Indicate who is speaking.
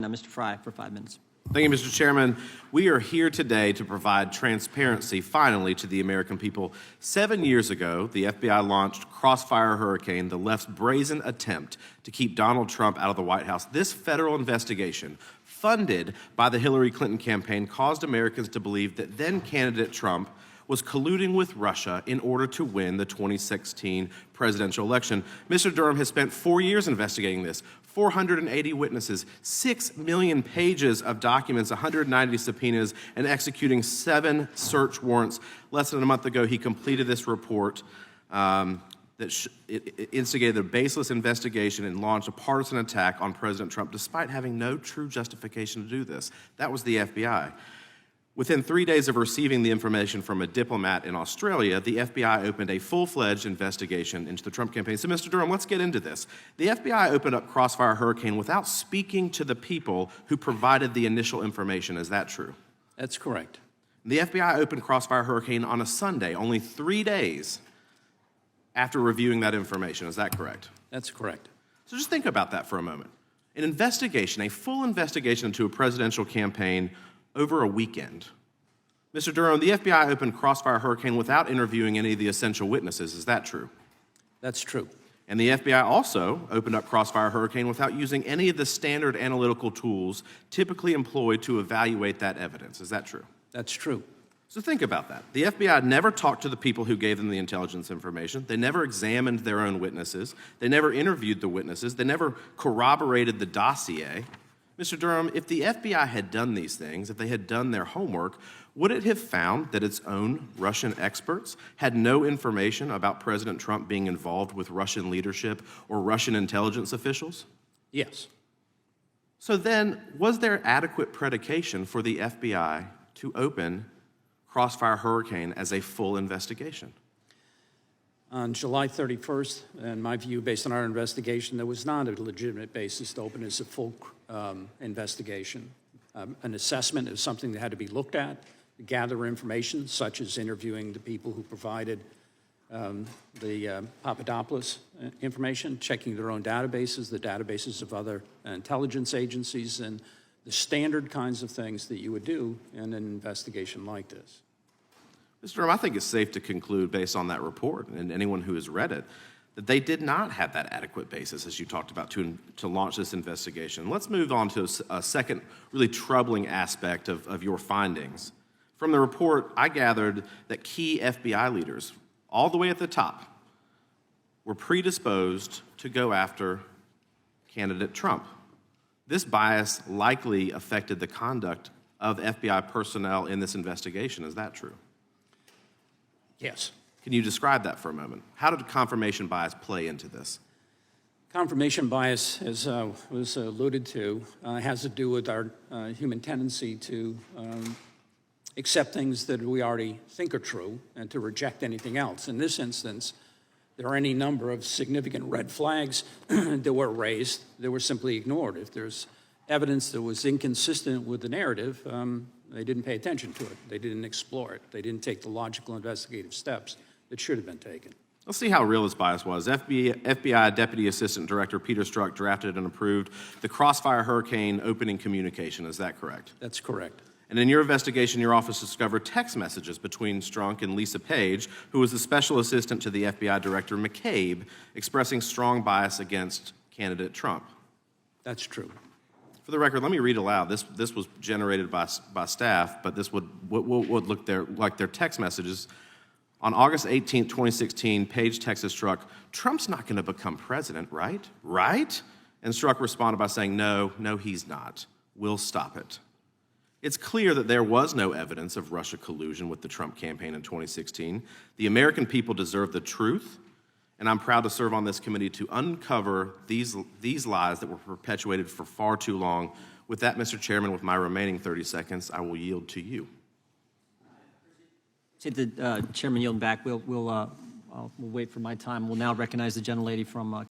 Speaker 1: Now, Mr. Fry for 5 minutes.
Speaker 2: Thank you, Mr. Chairman. We are here today to provide transparency, finally, to the American people. 7 years ago, the FBI launched Crossfire Hurricane, the left's brazen attempt to keep Donald Trump out of the White House. This federal investigation, funded by the Hillary Clinton campaign, caused Americans to believe that then-candidate Trump was colluding with Russia in order to win the 2016 presidential election. Mr. Durham has spent 4 years investigating this, 480 witnesses, 6 million pages of documents, 190 subpoenas, and executing 7 search warrants. Less than a month ago, he completed this report that instigated a baseless investigation and launched a partisan attack on President Trump, despite having no true justification to do this. That was the FBI. Within 3 days of receiving the information from a diplomat in Australia, the FBI opened a full-fledged investigation into the Trump campaign. So, Mr. Durham, let's get into this. The FBI opened up Crossfire Hurricane without speaking to the people who provided the initial information. Is that true?
Speaker 3: That's correct.
Speaker 2: The FBI opened Crossfire Hurricane on a Sunday, only 3 days after reviewing that information. Is that correct?
Speaker 3: That's correct.
Speaker 2: So just think about that for a moment. An investigation, a full investigation into a presidential campaign over a weekend. Mr. Durham, the FBI opened Crossfire Hurricane without interviewing any of the essential witnesses. Is that true?
Speaker 3: That's true.
Speaker 2: And the FBI also opened up Crossfire Hurricane without using any of the standard analytical tools typically employed to evaluate that evidence. Is that true?
Speaker 3: That's true.
Speaker 2: So think about that. The FBI never talked to the people who gave them the intelligence information. They never examined their own witnesses. They never interviewed the witnesses. They never corroborated the dossier. Mr. Durham, if the FBI had done these things, if they had done their homework, would it have found that its own Russian experts had no information about President Trump being involved with Russian leadership or Russian intelligence officials?
Speaker 3: Yes.
Speaker 2: So then, was there adequate predication for the FBI to open Crossfire Hurricane as a full investigation?
Speaker 3: On July 31st, in my view, based on our investigation, there was not a legitimate basis to open as a full investigation. An assessment is something that had to be looked at, gather information, such as interviewing the people who provided the Papadopoulos information, checking their own databases, the databases of other intelligence agencies, and the standard kinds of things that you would do in an investigation like this.
Speaker 2: Mr. Durham, I think it's safe to conclude, based on that report and anyone who has read it, that they did not have that adequate basis, as you talked about, to launch this investigation. Let's move on to a second really troubling aspect of your findings. From the report, I gathered that key FBI leaders, all the way at the top, were predisposed to go after candidate Trump. This bias likely affected the conduct of FBI personnel in this investigation. Is that true?
Speaker 3: Yes.
Speaker 2: Can you describe that for a moment? How did confirmation bias play into this?
Speaker 3: Confirmation bias, as was alluded to, has to do with our human tendency to accept things that we already think are true and to reject anything else. In this instance, there are any number of significant red flags that were raised that were simply ignored. If there's evidence that was inconsistent with the narrative, they didn't pay attention to it. They didn't explore it. They didn't take the logical investigative steps that should have been taken.
Speaker 2: Let's see how real this bias was. FBI Deputy Assistant Director Peter Strzok drafted and approved the Crossfire Hurricane opening communication. Is that correct?
Speaker 3: That's correct.
Speaker 2: And in your investigation, your office discovered text messages between Strzok and Lisa Page, who was the special assistant to the FBI Director McCabe, expressing strong bias against candidate Trump.
Speaker 3: That's true.
Speaker 2: For the record, let me read aloud. This was generated by staff, but this would look like their text messages. On August 18, 2016, Page texted Strzok, "Trump's not going to become president, right? Right?" And Strzok responded by saying, no, he's not. We'll stop it. It's clear that there was no evidence of Russia collusion with the Trump campaign in 2016. The American people deserve the truth, and I'm proud to serve on this committee to uncover these lies that were perpetuated for far too long. With that, Mr. Chairman, with my remaining 30 seconds, I will yield to you.
Speaker 1: See the chairman yielding back. We'll wait for my time. We'll now recognize the gentlelady from